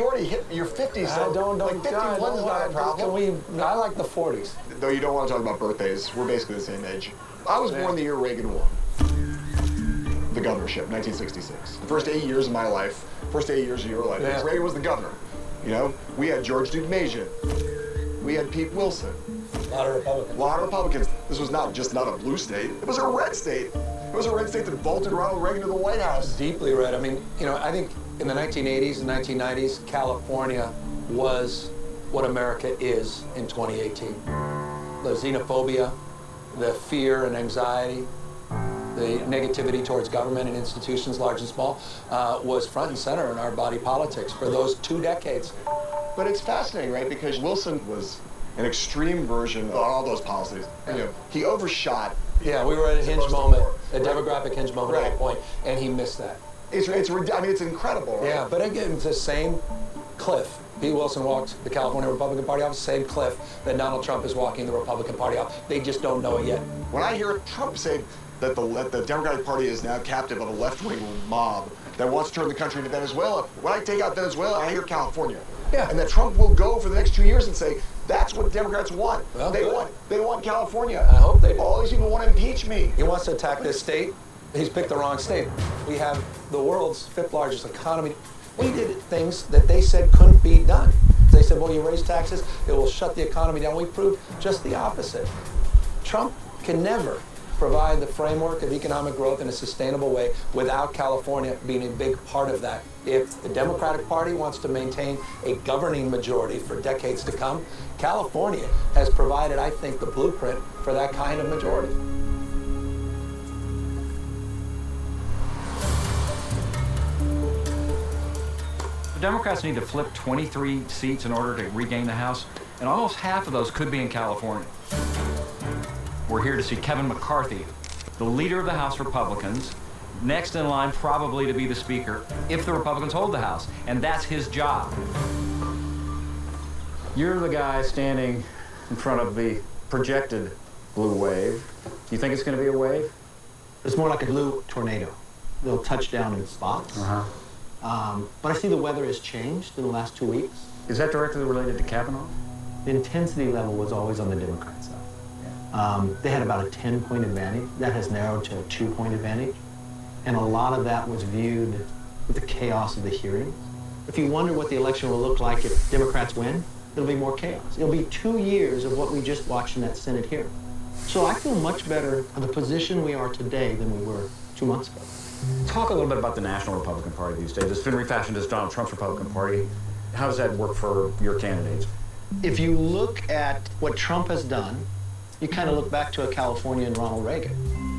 You already hit your 50s, so like 51 is not a problem. I like the 40s. Though you don't want to talk about birthdays, we're basically the same age. I was born the year Reagan won the governorship, 1966. The first 8 years of my life, first 8 years of your life, Reagan was the governor. You know, we had George W. Bush. We had Pete Wilson. A lot of Republicans. A lot of Republicans. This was not a blue state. It was a red state. It was a red state that vaulted Ronald Reagan to the White House. Deeply red. I mean, you know, I think in the 1980s and 1990s, California was what America is in 2018. The xenophobia, the fear and anxiety, the negativity towards government and institutions, large and small, was front and center in our body politics for those 2 decades. But it's fascinating, right? Because Wilson was an extreme version of all those policies. You know, he overshot. Yeah, we were at a hinge moment, a demographic hinge moment at that point, and he missed that. I mean, it's incredible, right? Yeah, but again, it's the same cliff. Pete Wilson walked the California Republican Party off, the same cliff that Donald Trump is walking the Republican Party off. They just don't know it yet. When I hear Trump say that the Democratic Party is now captive of a left-wing mob that wants to turn the country into Venezuela, when I take out Venezuela, I hear California. Yeah. And that Trump will go for the next 2 years and say, that's what Democrats want. Well, they want California. I hope they do. All these people want to impeach me. He wants to attack this state. He's picked the wrong state. We have the world's 5th largest economy. We did things that they said couldn't be done. They said, well, you raise taxes, it will shut the economy down. We proved just the opposite. Trump can never provide the framework of economic growth in a sustainable way without California being a big part of that. If the Democratic Party wants to maintain a governing majority for decades to come, California has provided, I think, the blueprint for that kind of majority. The Democrats need to flip 23 seats in order to regain the House, and almost half of those could be in California. We're here to see Kevin McCarthy, the leader of the House Republicans, next in line probably to be the Speaker if the Republicans hold the House, and that's his job. You're the guy standing in front of the projected blue wave. Do you think it's going to be a wave? It's more like a blue tornado. They'll touch down in spots. But I see the weather has changed in the last 2 weeks. Is that directly related to Kavanaugh? The intensity level was always on the Democrat side. They had about a 10-point advantage. That has narrowed to a 2-point advantage. And a lot of that was viewed with the chaos of the hearings. If you wonder what the election will look like if Democrats win, it'll be more chaos. It'll be 2 years of what we just watched in that Senate hearing. So I feel much better in the position we are today than we were 2 months ago. Talk a little bit about the National Republican Party these days. It's been refashioned as Donald Trump's Republican Party. How does that work for your candidates? If you look at what Trump has done, you kind of look back to a California and Ronald Reagan.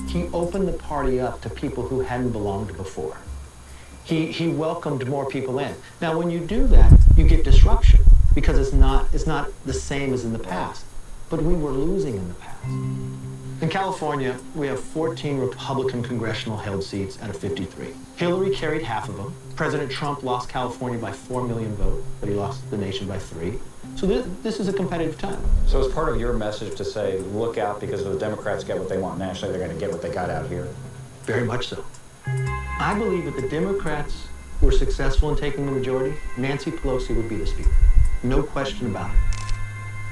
He opened the party up to people who hadn't belonged before. He welcomed more people in. Now, when you do that, you get disruption because it's not the same as in the past. But we were losing in the past. In California, we have 14 Republican congressional held seats out of 53. Hillary carried half of them. President Trump lost California by 4 million votes, but he lost the nation by 3. So this is a competitive time. So is part of your message to say, look out, because if the Democrats get what they want nationally, they're going to get what they got out here? Very much so. I believe that the Democrats were successful in taking the majority, Nancy Pelosi would be the Speaker. No question about it.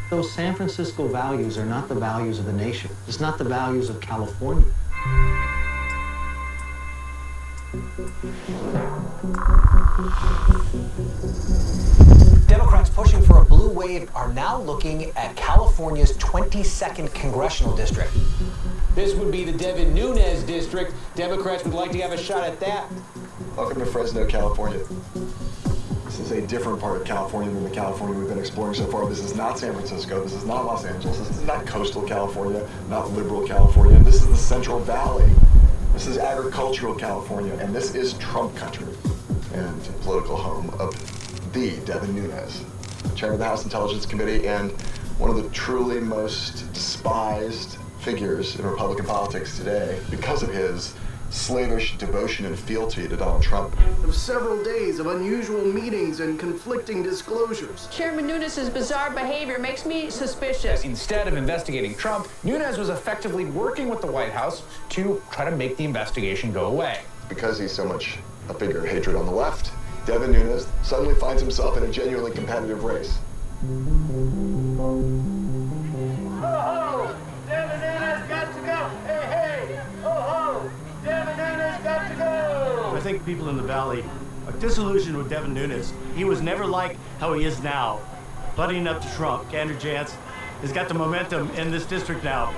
Those San Francisco values are not the values of the nation. It's not the values of California. Democrats pushing for a blue wave are now looking at California's 22nd congressional district. This would be the Devin Nunes district. Democrats would like to have a shot at that. Welcome to Fresno, California. This is a different part of California than the California we've been exploring so far. This is not San Francisco. This is not Los Angeles. This is not coastal California, not liberal California. This is the Central Valley. This is agricultural California, and this is Trump country and political home of the Devin Nunes, chairman of the House Intelligence Committee and one of the truly most despised figures in Republican politics today because of his slavish devotion and fealty to Donald Trump. Of several days of unusual meetings and conflicting disclosures. Chairman Nunes' bizarre behavior makes me suspicious. Instead of investigating Trump, Nunes was effectively working with the White House to try to make the investigation go away. Because he's so much a figure of hatred on the left, Devin Nunes suddenly finds himself in a genuinely competitive race. Ho-ho! Devin Nunes got to go! Hey, hey! Ho-ho! Devin Nunes got to go! I think people in the Valley are disillusioned with Devin Nunes. He was never like how he is now. Butting up to Trump, Andrew Jans has got the momentum in this district now.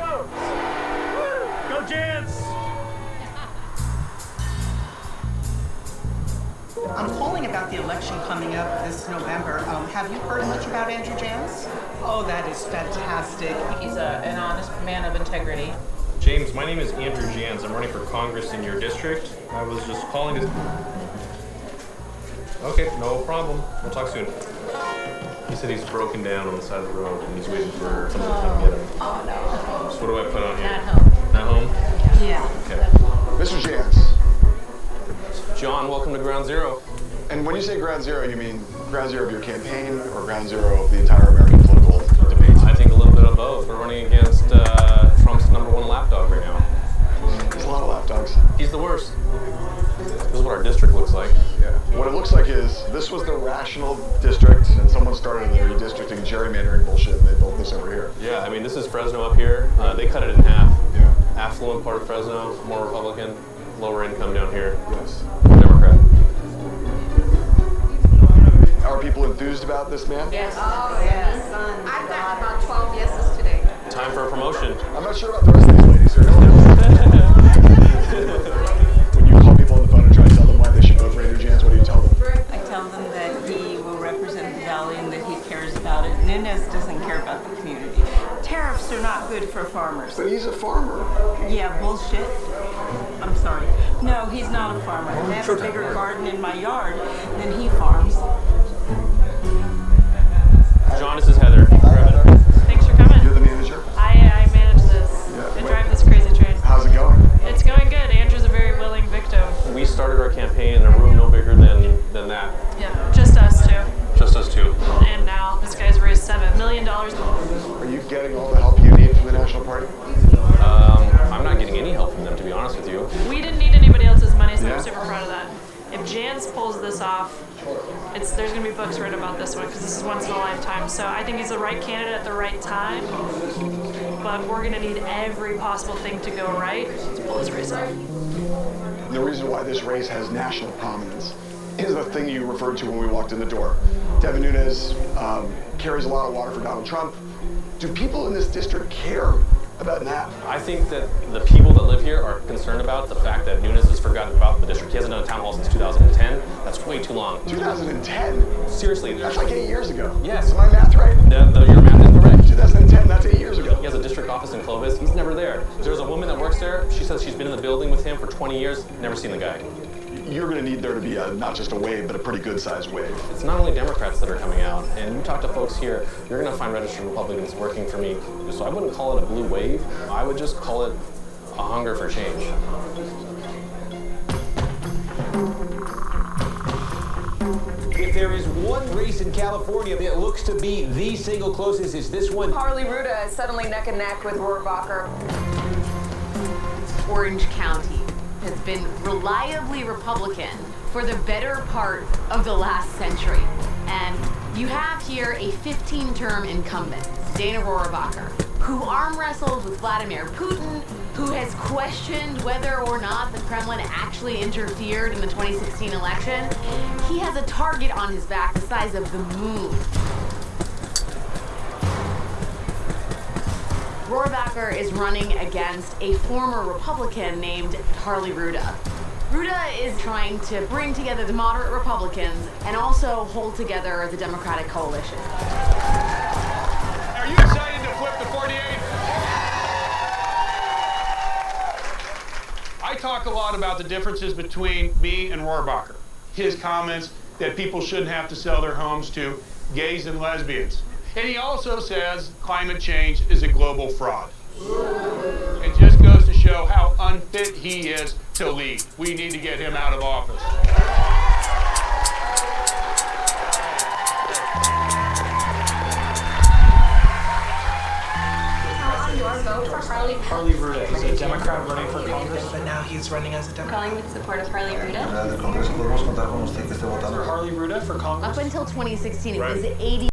Go Jans! I'm calling about the election coming up this November. Have you heard much about Andrew Jans? Oh, that is fantastic. He's an honest man of integrity. James, my name is Andrew Jans. I'm running for Congress in your district. I was just calling to... Okay, no problem. We'll talk soon. He said he's broken down on the side of the road and he's waiting for someone to come get him. Oh, no. So what do I put on here? Not home. Not home? Yeah. Okay. Mr. Jans. John, welcome to Ground Zero. And when you say ground zero, you mean ground zero of your campaign or ground zero of the entire American political debate? I think a little bit of both. We're running against Trump's #1 lapdog right now. There's a lot of lapdogs. He's the worst. This is what our district looks like. Yeah. What it looks like is this was the rational district, and someone started their redistricting gerrymandering bullshit, and they built this over here. Yeah, I mean, this is Fresno up here. They cut it in half. Yeah. Affluent part of Fresno, more Republican, lower income down here. Yes. Democrat. Are people enthused about this man? Yes. Oh, yes. I've gotten about 12 yeses today. Time for a promotion. I'm not sure about the rest of these ladies here. When you call people on the phone and try to tell them why they should vote for Andrew Jans, what do you tell them? I tell them that he will represent the Valley and that he cares about it. Nunes doesn't care about the community. Tariffs are not good for farmers. But he's a farmer. Yeah, bullshit. I'm sorry. No, he's not a farmer. I have a bigger garden in my yard than he farms. John, this is Heather. Thanks for coming. You're the manager? I manage this. Yeah. I drive this crazy train. How's it going? It's going good. Andrew's a very willing victim. We started our campaign in a room no bigger than that. Yeah, just us two. Just us two. And now this guy's raised $7 million. Are you getting all the help you need from the National Party? I'm not getting any help from them, to be honest with you. We didn't need anybody else's money, so Yeah. I'm super proud of that. If Jans pulls this off, there's going to be books written about this one because this is once in a lifetime. So I think he's the right candidate at the right time. But we're going to need every possible thing to go right to pull this race off. And the reason why this race has national prominence is the thing you referred to when we walked in the door. Devin Nunes carries a lot of water for Donald Trump. Do people in this district care about that? I think that the people that live here are concerned about the fact that Nunes has forgotten about the district. He hasn't done a town hall since 2010. That's way too long. 2010? Seriously. That's like 8 years ago. Yes. Is my math right? Your math is correct. 2010, that's 8 years ago. He has a district office in Clovis. He's never there. There's a woman that works there. She says she's been in the building with him for 20 years. Never seen the guy. You're going to need there to be not just a wave, but a pretty good-sized wave. It's not only Democrats that are coming out, and you talk to folks here, you're going to find registered Republicans working for me. So I wouldn't call it a blue wave. I would just call it a hunger for change. If there is one race in California that looks to be the single closest, is this one. Harley Ruda is suddenly neck and neck with Rohrabacher. Orange County has been reliably Republican for the better part of the last century. And you have here a 15-term incumbent, Dana Rohrabacher, who arm wrestled with Vladimir Putin, who has questioned whether or not the Kremlin actually interfered in the 2016 election. He has a target on his back the size of the moon. Rohrabacher is running against a former Republican named Harley Ruda. Ruda is trying to bring together the moderate Republicans and also hold together the Democratic coalition. Are you excited to flip the 48? I talk a lot about the differences between me and Rohrabacher. His comments that people shouldn't have to sell their homes to gays and lesbians. And he also says climate change is a global fraud. It just goes to show how unfit he is to lead. We need to get him out of office. On your vote for Harley Ruda. He's a Democrat running for Congress. But now he's running as a Democrat. Calling with support of Harley Ruda. Harley Ruda for Congress. Up until 2016, it was 80